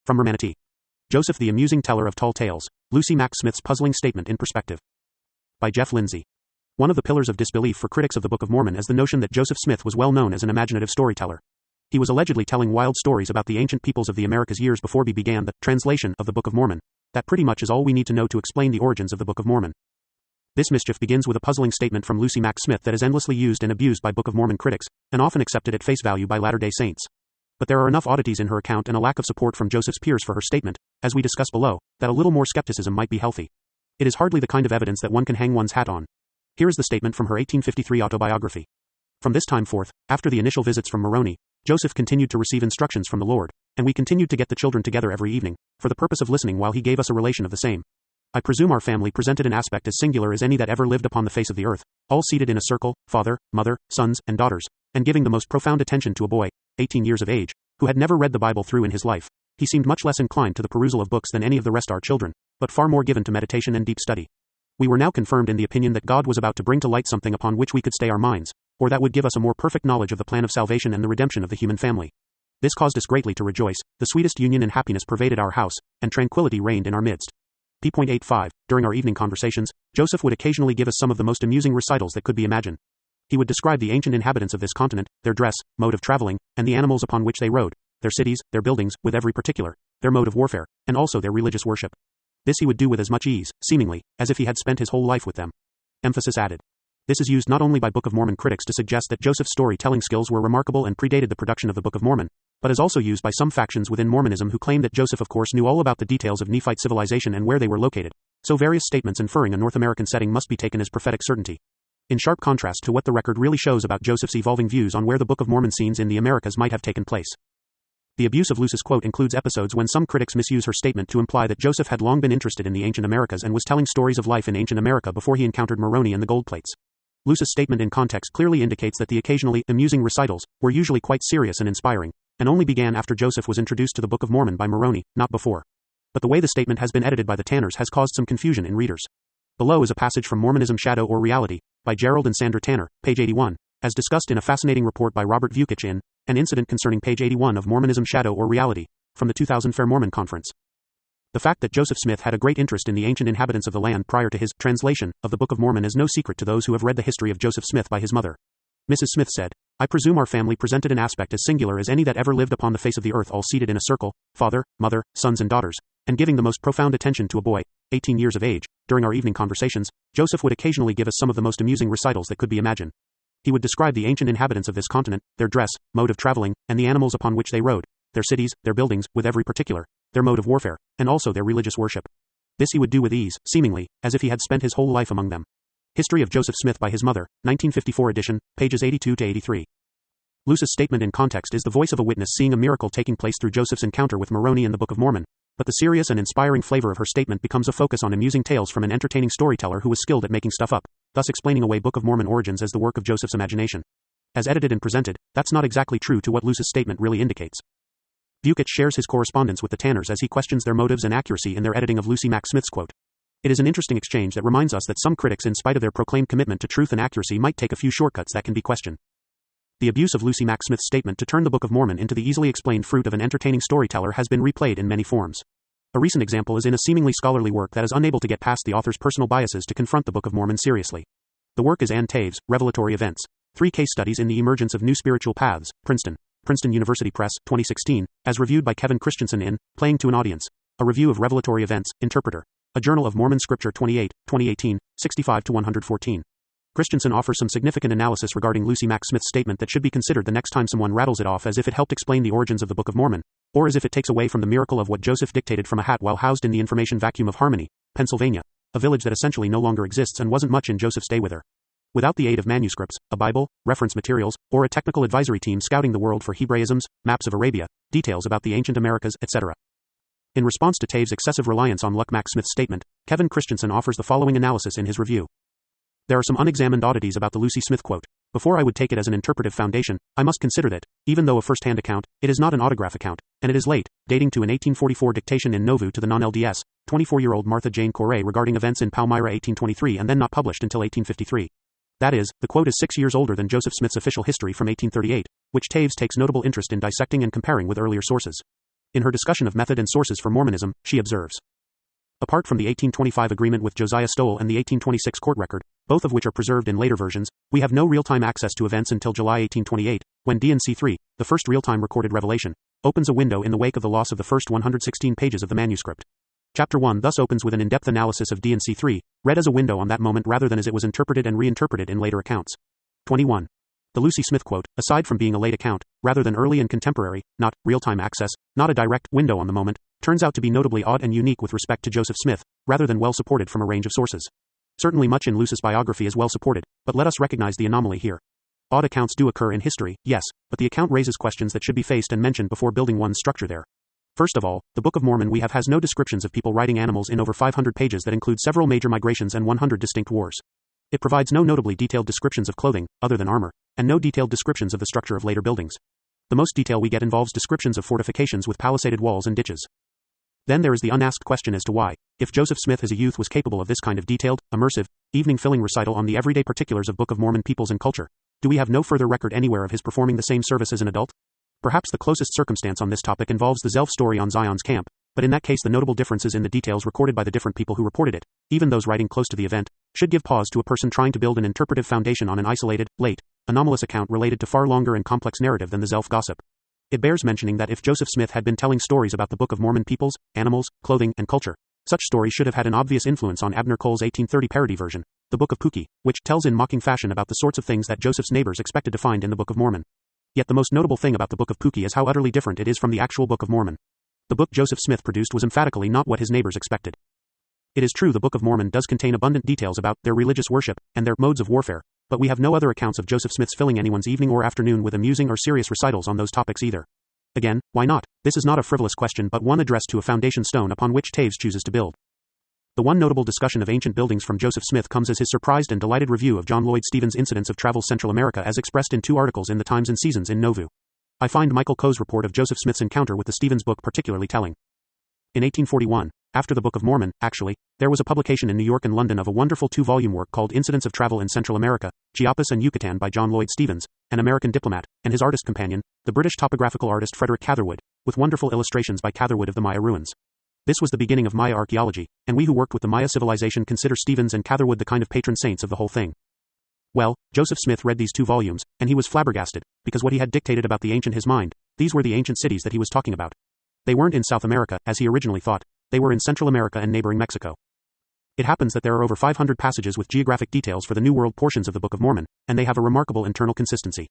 From Mormonity. Joseph the Amusing Teller of Tall Tales, Lucy Mack Smith's Puzzling Statement in Perspective. By Jeff Lindsay. One of the pillars of disbelief for critics of the Book of Mormon is the notion that Joseph Smith was well known as an imaginative storyteller. He was allegedly telling wild stories about the ancient peoples of the Americas years before he began the translation of the Book of Mormon. That pretty much is all we need to know to explain the origins of the Book of Mormon. This mischief begins with a puzzling statement from Lucy Mack Smith that is endlessly used and abused by Book of Mormon critics, and often accepted at face value by Latter-day Saints. But there are enough oddities in her account and a lack of support from Joseph's peers for her statement, as we discuss below, that a little more skepticism might be healthy. It is hardly the kind of evidence that one can hang one's hat on. Here is the statement from her 1853 autobiography. From this time forth, after the initial visits from Moroni, Joseph continued to receive instructions from the Lord, and we continued to get the children together every evening, for the purpose of listening while he gave us a relation of the same. I presume our family presented an aspect as singular as any that ever lived upon the face of the earth, all seated in a circle, father, mother, sons, and daughters, and giving the most profound attention to a boy, 18 years of age, who had never read the Bible through in his life. He seemed much less inclined to the perusal of books than any of the rest our children, but far more given to meditation and deep study. We were now confirmed in the opinion that God was about to bring to light something upon which we could stay our minds, or that would give us a more perfect knowledge of the plan of salvation and the redemption of the human family. This caused us greatly to rejoice. The sweetest union and happiness pervaded our house, and tranquility reigned in our midst. p.85. During our evening conversations, Joseph would occasionally give us some of the most amusing recitals that could be imagined. He would describe the ancient inhabitants of this continent, their dress, mode of traveling, and the animals upon which they rode, their cities, their buildings, with every particular, their mode of warfare, and also their religious worship. This he would do with as much ease, seemingly, as if he had spent his whole life with them. Emphasis added. This is used not only by Book of Mormon critics to suggest that Joseph's storytelling skills were remarkable and predated the production of the Book of Mormon, but is also used by some factions within Mormonism who claim that Joseph of course knew all about the details of Nephite civilization and where they were located, so various statements inferring a North American setting must be taken as prophetic certainty. In sharp contrast to what the record really shows about Joseph's evolving views on where the Book of Mormon scenes in the Americas might have taken place. The abuse of Lucy's quote includes episodes when some critics misuse her statement to imply that Joseph had long been interested in the ancient Americas and was telling stories of life in ancient America before he encountered Moroni and the gold plates. Lucy's statement in context clearly indicates that the occasionally amusing recitals were usually quite serious and inspiring, and only began after Joseph was introduced to the Book of Mormon by Moroni, not before. But the way the statement has been edited by the Tanners has caused some confusion in readers. Below is a passage from Mormonism Shadow or Reality, by Gerald and Sandra Tanner, page 81, as discussed in a fascinating report by Robert Vukich in An Incident Concerning page 81 of Mormonism Shadow or Reality, from the 2000 Fair Mormon Conference. The fact that Joseph Smith had a great interest in the ancient inhabitants of the land prior to his translation of the Book of Mormon is no secret to those who have read the history of Joseph Smith by his mother. Mrs. Smith said, I presume our family presented an aspect as singular as any that ever lived upon the face of the earth, all seated in a circle, father, mother, sons and daughters, and giving the most profound attention to a boy, 18 years of age. During our evening conversations, Joseph would occasionally give us some of the most amusing recitals that could be imagined. He would describe the ancient inhabitants of this continent, their dress, mode of traveling, and the animals upon which they rode, their cities, their buildings, with every particular, their mode of warfare, and also their religious worship. This he would do with ease, seemingly, as if he had spent his whole life among them. History of Joseph Smith by his mother, 1954 edition, pages 82 to 83. Lucy's statement in context is the voice of a witness seeing a miracle taking place through Joseph's encounter with Moroni in the Book of Mormon, but the serious and inspiring flavor of her statement becomes a focus on amusing tales from an entertaining storyteller who was skilled at making stuff up, thus explaining away Book of Mormon origins as the work of Joseph's imagination. As edited and presented, that's not exactly true to what Lucy's statement really indicates. Vukich shares his correspondence with the Tanners as he questions their motives and accuracy in their editing of Lucy Mack Smith's quote. It is an interesting exchange that reminds us that some critics, in spite of their proclaimed commitment to truth and accuracy, might take a few shortcuts that can be questioned. The abuse of Lucy Mack Smith's statement to turn the Book of Mormon into the easily explained fruit of an entertaining storyteller has been replayed in many forms. A recent example is in a seemingly scholarly work that is unable to get past the author's personal biases to confront the Book of Mormon seriously. The work is Ann Tave's Revelatory Events, 3 Case Studies in the Emergence of New Spiritual Paths, Princeton University Press, 2016, as reviewed by Kevin Christensen in Playing to an Audience, a review of Revelatory Events, Interpreter, a Journal of Mormon Scripture 28, 2018, 65-114. Christensen offers some significant analysis regarding Lucy Mack Smith's statement that should be considered the next time someone rattles it off as if it helped explain the origins of the Book of Mormon, or as if it takes away from the miracle of what Joseph dictated from a hat while housed in the information vacuum of Harmony, Pennsylvania, a village that essentially no longer exists and wasn't much in Joseph's day with her. Without the aid of manuscripts, a Bible, reference materials, or a technical advisory team scouting the world for Hebraisms, maps of Arabia, details about the ancient Americas, etc. In response to Tave's excessive reliance on Mack Smith's statement, Kevin Christensen offers the following analysis in his review. There are some unexamined oddities about the Lucy Smith quote. Before I would take it as an interpretive foundation, I must consider that, even though a first-hand account, it is not an autograph account, and it is late, dating to an 1844 dictation in Nauvoo to the non-LDS, 24-year-old Martha Jane Corey regarding events in Palmyra 1823 and then not published until 1853. That is, the quote is 6 years older than Joseph Smith's official history from 1838, which Taves takes notable interest in dissecting and comparing with earlier sources. In her discussion of method and sources for Mormonism, she observes, apart from the 1825 agreement with Josiah Stowell and the 1826 court record, both of which are preserved in later versions, we have no real-time access to events until July 1828, when D&C 3, the first real-time recorded revelation, opens a window in the wake of the loss of the first 116 pages of the manuscript. Chapter 1 thus opens with an in-depth analysis of D&C 3, read as a window on that moment rather than as it was interpreted and reinterpreted in later accounts. 21. The Lucy Smith quote, aside from being a late account, rather than early and contemporary, not real-time access, not a direct window on the moment, turns out to be notably odd and unique with respect to Joseph Smith, rather than well supported from a range of sources. Certainly much in Lucy's biography is well supported, but let us recognize the anomaly here. Odd accounts do occur in history, yes, but the account raises questions that should be faced and mentioned before building one's structure there. First of all, the Book of Mormon we have has no descriptions of people riding animals in over 500 pages that include several major migrations and 100 distinct wars. It provides no notably detailed descriptions of clothing, other than armor, and no detailed descriptions of the structure of later buildings. The most detail we get involves descriptions of fortifications with palisaded walls and ditches. Then there is the unasked question as to why, if Joseph Smith as a youth was capable of this kind of detailed, immersive, evening-filling recital on the everyday particulars of Book of Mormon peoples and culture, do we have no further record anywhere of his performing the same service as an adult? Perhaps the closest circumstance on this topic involves the Zelph story on Zion's camp, but in that case the notable differences in the details recorded by the different people who reported it, even those writing close to the event, should give pause to a person trying to build an interpretive foundation on an isolated, late, anomalous account related to far longer and complex narrative than the Zelph gossip. It bears mentioning that if Joseph Smith had been telling stories about the Book of Mormon peoples, animals, clothing, and culture, such stories should have had an obvious influence on Abner Cole's 1830 parody version, the Book of Pookie, which tells in mocking fashion about the sorts of things that Joseph's neighbors expected to find in the Book of Mormon. Yet the most notable thing about the Book of Pookie is how utterly different it is from the actual Book of Mormon. The book Joseph Smith produced was emphatically not what his neighbors expected. It is true the Book of Mormon does contain abundant details about their religious worship and their modes of warfare, but we have no other accounts of Joseph Smith's filling anyone's evening or afternoon with amusing or serious recitals on those topics either. Again, why not? This is not a frivolous question but one addressed to a foundation stone upon which Taves chooses to build. The one notable discussion of ancient buildings from Joseph Smith comes as his surprised and delighted review of John Lloyd Stevens' Incidents of Travel Central America as expressed in 2 articles in the Times and Seasons in Nauvoo. I find Michael Coe's report of Joseph Smith's encounter with the Stevens book particularly telling. In 1841, after the Book of Mormon, actually, there was a publication in New York and London of a wonderful 2-volume work called Incidents of Travel in Central America, Chiapas and Yucatan by John Lloyd Stevens, an American diplomat, and his artist companion, the British topographical artist Frederick Catherwood, with wonderful illustrations by Catherwood of the Maya ruins. This was the beginning of Maya archaeology, and we who worked with the Maya civilization consider Stevens and Catherwood the kind of patron saints of the whole thing. Well, Joseph Smith read these 2 volumes, and he was flabbergasted, because what he had dictated about the ancient his mind, these were the ancient cities that he was talking about. They weren't in South America, as he originally thought, they were in Central America and neighboring Mexico. It happens that there are over 500 passages with geographic details for the New World portions of the Book of Mormon, and they have a remarkable internal consistency.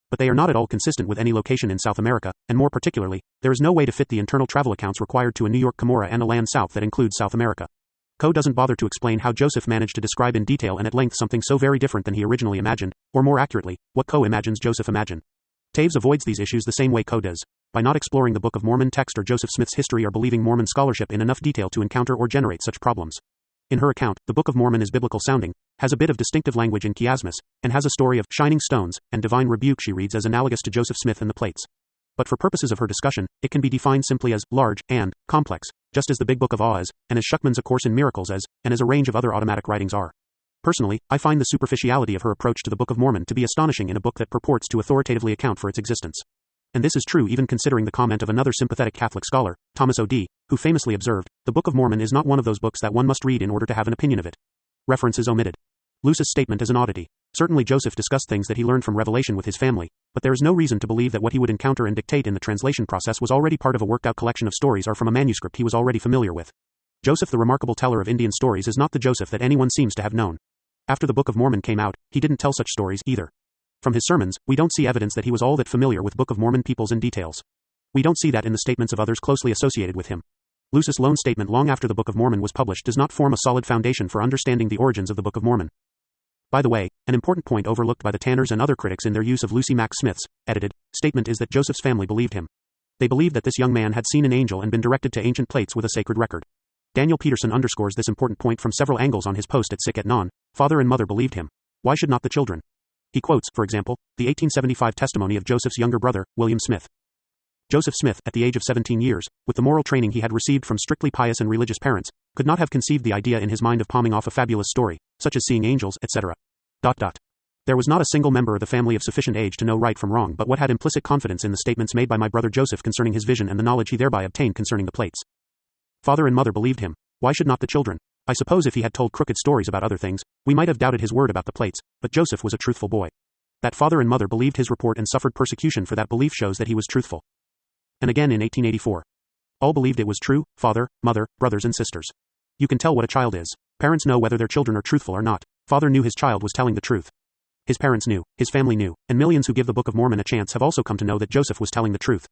But they are not at all consistent with any location in South America, and more particularly, there is no way to fit the internal travel accounts required to a New York Cumorah and a land south that includes South America. Coe doesn't bother to explain how Joseph managed to describe in detail and at length something so very different than he originally imagined, or more accurately, what Coe imagines Joseph imagined. Taves avoids these issues the same way Coe does, by not exploring the Book of Mormon text or Joseph Smith's history or believing Mormon scholarship in enough detail to encounter or generate such problems. In her account, the Book of Mormon is biblical sounding, has a bit of distinctive language in chiasmus, and has a story of shining stones and divine rebuke she reads as analogous to Joseph Smith and the plates. But for purposes of her discussion, it can be defined simply as large and complex, just as the Big Book of Awe is, and as Schuckman's A Course in Miracles is, and as a range of other automatic writings are. Personally, I find the superficiality of her approach to the Book of Mormon to be astonishing in a book that purports to authoritatively account for its existence. And this is true even considering the comment of another sympathetic Catholic scholar, Thomas O.D., who famously observed, the Book of Mormon is not one of those books that one must read in order to have an opinion of it. Reference is omitted. Luce's statement is an oddity. Certainly Joseph discussed things that he learned from revelation with his family, but there is no reason to believe that what he would encounter and dictate in the translation process was already part of a worked-out collection of stories or from a manuscript he was already familiar with. Joseph the remarkable teller of Indian stories is not the Joseph that anyone seems to have known. After the Book of Mormon came out, he didn't tell such stories either. From his sermons, we don't see evidence that he was all that familiar with Book of Mormon peoples and details. We don't see that in the statements of others closely associated with him. Luce's lone statement long after the Book of Mormon was published does not form a solid foundation for understanding the origins of the Book of Mormon. By the way, an important point overlooked by the Tanners and other critics in their use of Lucy Mack Smith's edited statement is that Joseph's family believed him. They believed that this young man had seen an angel and been directed to ancient plates with a sacred record. Daniel Peterson underscores this important point from several angles on his post at Sick et Non. Father and mother believed him. Why should not the children? He quotes, for example, the 1875 testimony of Joseph's younger brother, William Smith. Joseph Smith, at the age of 17 years, with the moral training he had received from strictly pious and religious parents, could not have conceived the idea in his mind of palming off a fabulous story, such as seeing angels, etc. There There was not a single member of the family of sufficient age to know right from wrong but what had implicit confidence in the statements made by my brother Joseph concerning his vision and the knowledge he thereby obtained concerning the plates. Father and mother believed him. Why should not the children? I suppose if he had told crooked stories about other things, we might have doubted his word about the plates, but Joseph was a truthful boy. That father and mother believed his report and suffered persecution for that belief shows that he was truthful. And again in 1884. All believed it was true, father, mother, brothers and sisters. You can tell what a child is. Parents know whether their children are truthful or not. Father knew his child was telling the truth. His parents knew, his family knew, and millions who give the Book of Mormon a chance have also come to know that Joseph was telling the truth.